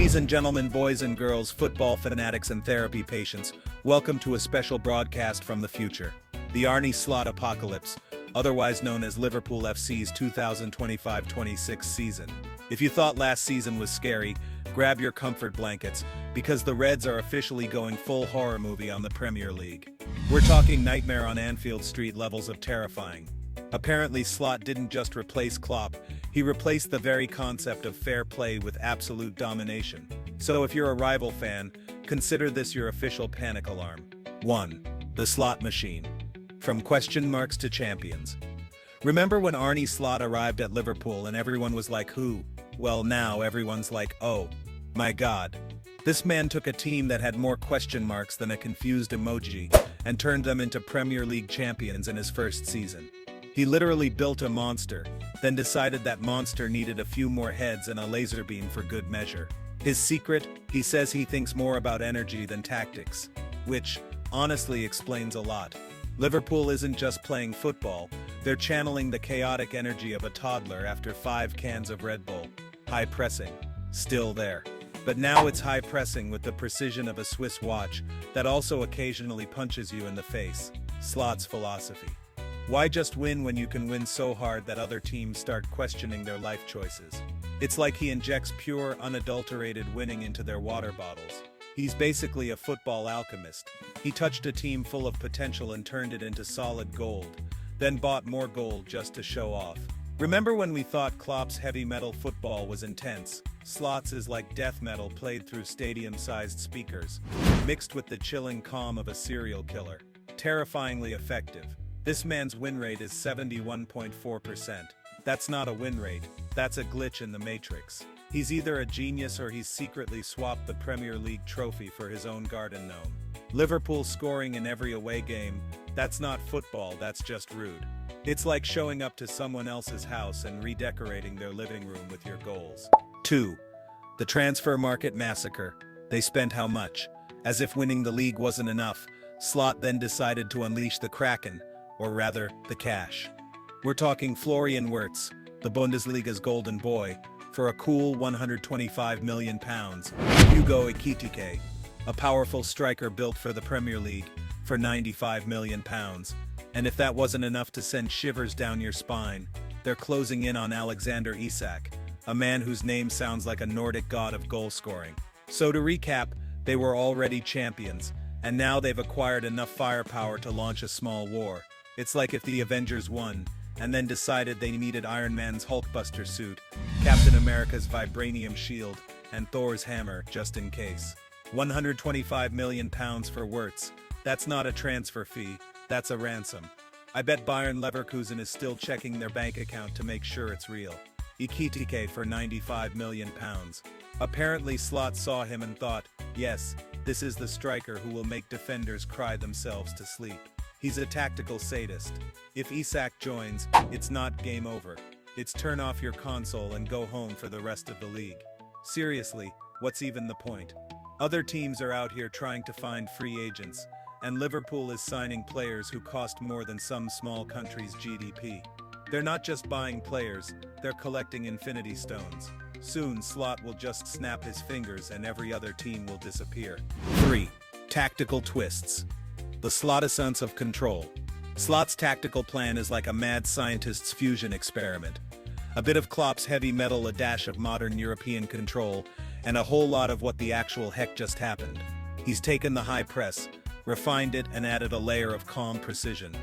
Ladies and gentlemen, boys and girls, football fanatics and therapy patients, welcome to a special broadcast from the future. The Arnie Slot Apocalypse, otherwise known as Liverpool FC's 2025-26 season. If you thought last season was scary, grab your comfort blankets, because the Reds are officially going full horror movie on the Premier League. We're talking Nightmare on Anfield Street levels of terrifying. Apparently Slot didn't just replace Klopp, he replaced the very concept of fair play with absolute domination. So if you're a rival fan, consider this your official panic alarm. 1. The Slot Machine. From question marks to champions. Remember when Arnie Slot arrived at Liverpool and everyone was like, who? Well, now everyone's like, oh my god. This man took a team that had more question marks than a confused emoji and turned them into Premier League champions in his first season. He literally built a monster, then decided that monster needed a few more heads and a laser beam for good measure. His secret? He says he thinks more about energy than tactics, which honestly explains a lot. Liverpool isn't just playing football, they're channeling the chaotic energy of a toddler after 5 cans of Red Bull. High pressing, still there. But now it's high pressing with the precision of a Swiss watch that also occasionally punches you in the face. Slot's philosophy. Why just win when you can win so hard that other teams start questioning their life choices? It's like he injects pure, unadulterated winning into their water bottles. He's basically a football alchemist. He touched a team full of potential and turned it into solid gold, then bought more gold just to show off. Remember when we thought Klopp's heavy metal football was intense? Slot's is like death metal played through stadium-sized speakers, mixed with the chilling calm of a serial killer. Terrifyingly effective. This man's win rate is 71.4%. That's not a win rate, that's a glitch in the matrix. He's either a genius or he's secretly swapped the Premier League trophy for his own garden gnome. Liverpool scoring in every away game, that's not football, that's just rude. It's like showing up to someone else's house and redecorating their living room with your goals. 2. The transfer market massacre. They spent how much? As if winning the league wasn't enough, Slot then decided to unleash the Kraken, or rather, the cash. We're talking Florian Wirtz, the Bundesliga's golden boy, for a cool £125 million. Hugo Ekitike, a powerful striker built for the Premier League, for £95 million. And if that wasn't enough to send shivers down your spine, they're closing in on Alexander Isak, a man whose name sounds like a Nordic god of goal scoring. So to recap, they were already champions, and now they've acquired enough firepower to launch a small war. It's like if the Avengers won, and then decided they needed Iron Man's Hulkbuster suit, Captain America's vibranium shield, and Thor's hammer, just in case. £125 million for Wirtz. That's not a transfer fee, that's a ransom. I bet Bayern Leverkusen is still checking their bank account to make sure it's real. Ekitike for £95 million. Apparently Slot saw him and thought, yes, this is the striker who will make defenders cry themselves to sleep. He's a tactical sadist. If Isak joins, it's not game over. It's turn off your console and go home for the rest of the league. Seriously, what's even the point? Other teams are out here trying to find free agents, and Liverpool is signing players who cost more than some small country's GDP. They're not just buying players, they're collecting infinity stones. Soon Slot will just snap his fingers and every other team will disappear. 3. Tactical twists. The Slot-essence of control. Slot's tactical plan is like a mad scientist's fusion experiment. A bit of Klopp's heavy metal, a dash of modern European control, and a whole lot of what the actual heck just happened. He's taken the high press, refined it, and added a layer of calm precision.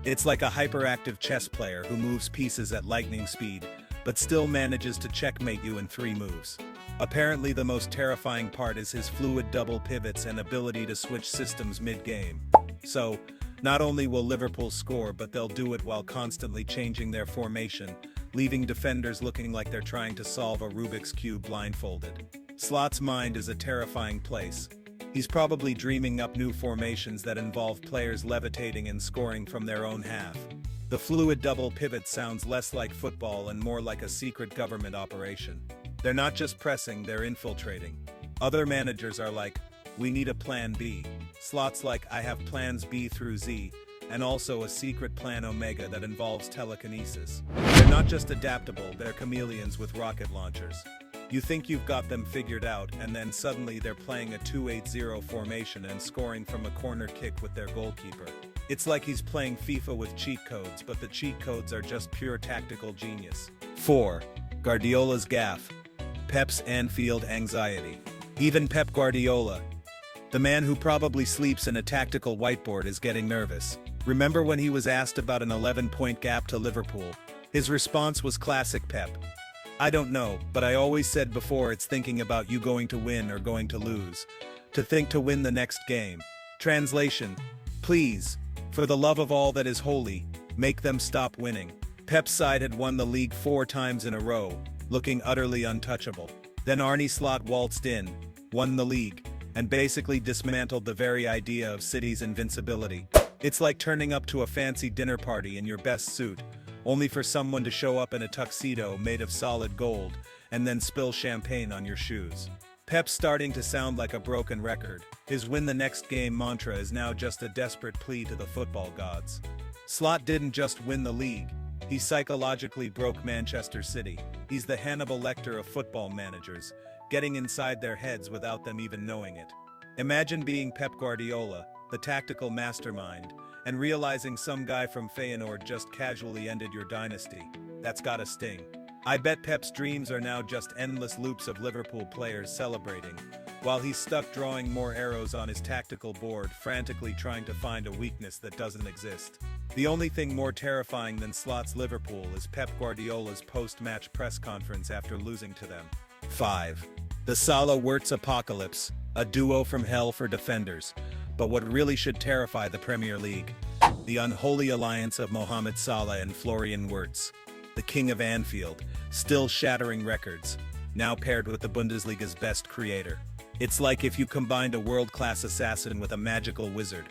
It's like a hyperactive chess player who moves pieces at lightning speed, but still manages to checkmate you in 3 moves. Apparently the most terrifying part is his fluid double pivots and ability to switch systems mid-game. So, not only will Liverpool score, but they'll do it while constantly changing their formation, leaving defenders looking like they're trying to solve a Rubik's Cube blindfolded. Slot's mind is a terrifying place. He's probably dreaming up new formations that involve players levitating and scoring from their own half. The fluid double pivot sounds less like football and more like a secret government operation. They're not just pressing, they're infiltrating. Other managers are like, we need a plan B. Slot's like, I have plans B through Z, and also a secret plan Omega that involves telekinesis. They're not just adaptable, they're chameleons with rocket launchers. You think you've got them figured out, and then suddenly they're playing a 2-8-0 formation and scoring from a corner kick with their goalkeeper. It's like he's playing FIFA with cheat codes, but the cheat codes are just pure tactical genius. 4. Guardiola's gaffe. Pep's Anfield anxiety. Even Pep Guardiola, the man who probably sleeps in a tactical whiteboard, is getting nervous. Remember when he was asked about an 11-point gap to Liverpool? His response was classic Pep. I don't know, but I always said before, it's thinking about you going to win or going to lose. To think to win the next game. Translation: please, for the love of all that is holy, make them stop winning. Pep's side had won the league 4 times in a row, looking utterly untouchable. Then Arnie Slot waltzed in, won the league, and basically dismantled the very idea of City's invincibility. It's like turning up to a fancy dinner party in your best suit, only for someone to show up in a tuxedo made of solid gold, and then spill champagne on your shoes. Pep's starting to sound like a broken record. His win the next game mantra is now just a desperate plea to the football gods. Slot didn't just win the league, he psychologically broke Manchester City. He's the Hannibal Lecter of football managers, getting inside their heads without them even knowing it. Imagine being Pep Guardiola, the tactical mastermind, and realizing some guy from Feyenoord just casually ended your dynasty. That's gotta sting. I bet Pep's dreams are now just endless loops of Liverpool players celebrating, while he's stuck drawing more arrows on his tactical board, frantically trying to find a weakness that doesn't exist. The only thing more terrifying than Slot's Liverpool is Pep Guardiola's post-match press conference after losing to them. 5. The Salah-Wirtz apocalypse, a duo from hell for defenders. But what really should terrify the Premier League? The unholy alliance of Mohamed Salah and Florian Wirtz, the king of Anfield, still shattering records, now paired with the Bundesliga's best creator. It's like if you combined a world-class assassin with a magical wizard.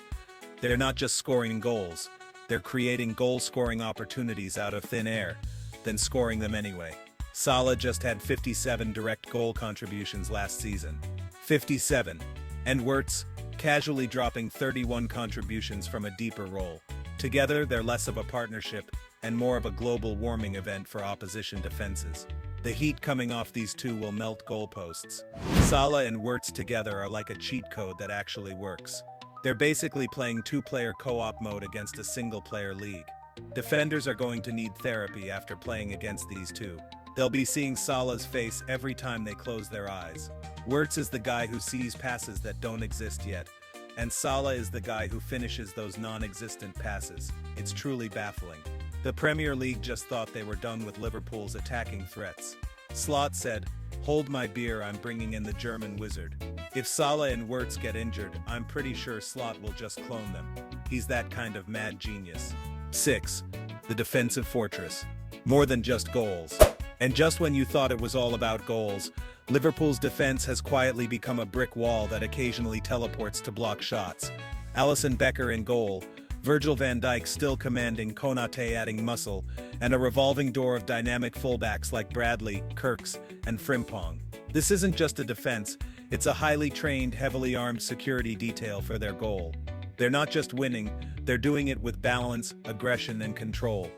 They're not just scoring goals, they're creating goal-scoring opportunities out of thin air, then scoring them anyway. Salah just had 57 direct goal contributions last season. 57. And Wirtz, casually dropping 31 contributions from a deeper role. Together, they're less of a partnership and more of a global warming event for opposition defenses. The heat coming off these two will melt goalposts. Salah and Wirtz together are like a cheat code that actually works. They're basically playing 2-player co-op mode against a single-player league. Defenders are going to need therapy after playing against these two. They'll be seeing Salah's face every time they close their eyes. Wirtz is the guy who sees passes that don't exist yet, and Salah is the guy who finishes those non-existent passes. It's truly baffling. The Premier League just thought they were done with Liverpool's attacking threats. Slot said, "Hold my beer, I'm bringing in the German wizard." If Salah and Wirtz get injured, I'm pretty sure Slot will just clone them. He's that kind of mad genius. 6. The defensive fortress. More than just goals. And just when you thought it was all about goals, Liverpool's defense has quietly become a brick wall that occasionally teleports to block shots. Alisson Becker in goal, Virgil van Dijk still commanding, Konate adding muscle, and a revolving door of dynamic fullbacks like Bradley, Kirks, and Frimpong. This isn't just a defense, it's a highly trained, heavily armed security detail for their goal. They're not just winning, they're doing it with balance, aggression, and control.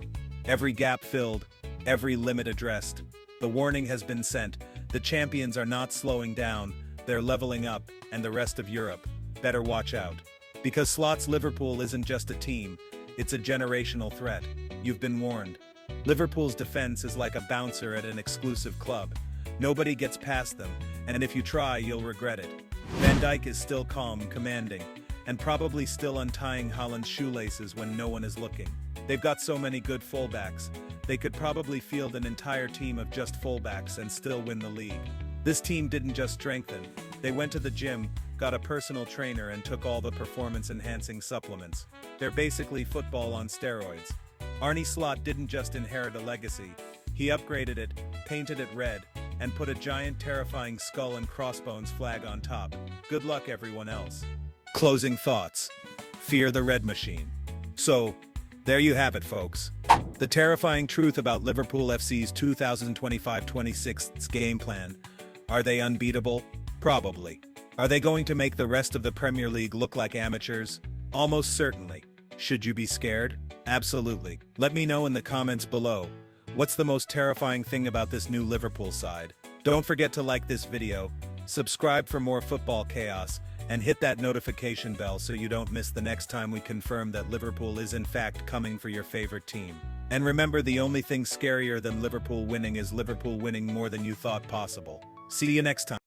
Every gap filled, every limit addressed. The warning has been sent. The champions are not slowing down, they're leveling up, and the rest of Europe better watch out. Because Slot's Liverpool isn't just a team, it's a generational threat. You've been warned. Liverpool's defense is like a bouncer at an exclusive club. Nobody gets past them, and if you try, you'll regret it. Van Dijk is still calm, commanding, and probably still untying Haaland's shoelaces when no one is looking. They've got so many good fullbacks, they could probably field an entire team of just fullbacks and still win the league. This team didn't just strengthen, they went to the gym, got a personal trainer, and took all the performance-enhancing supplements. They're basically football on steroids. Arnie Slot didn't just inherit a legacy, he upgraded it, painted it red, and put a giant terrifying skull and crossbones flag on top. Good luck everyone else. Closing thoughts. Fear the Red Machine. So, there you have it, folks. The terrifying truth about Liverpool FC's 2025-26 game plan. Are they unbeatable? Probably. Are they going to make the rest of the Premier League look like amateurs? Almost certainly. Should you be scared? Absolutely. Let me know in the comments below. What's the most terrifying thing about this new Liverpool side? Don't forget to like this video, subscribe for more football chaos, and hit that notification bell so you don't miss the next time we confirm that Liverpool is in fact coming for your favorite team. And remember, the only thing scarier than Liverpool winning is Liverpool winning more than you thought possible. See you next time.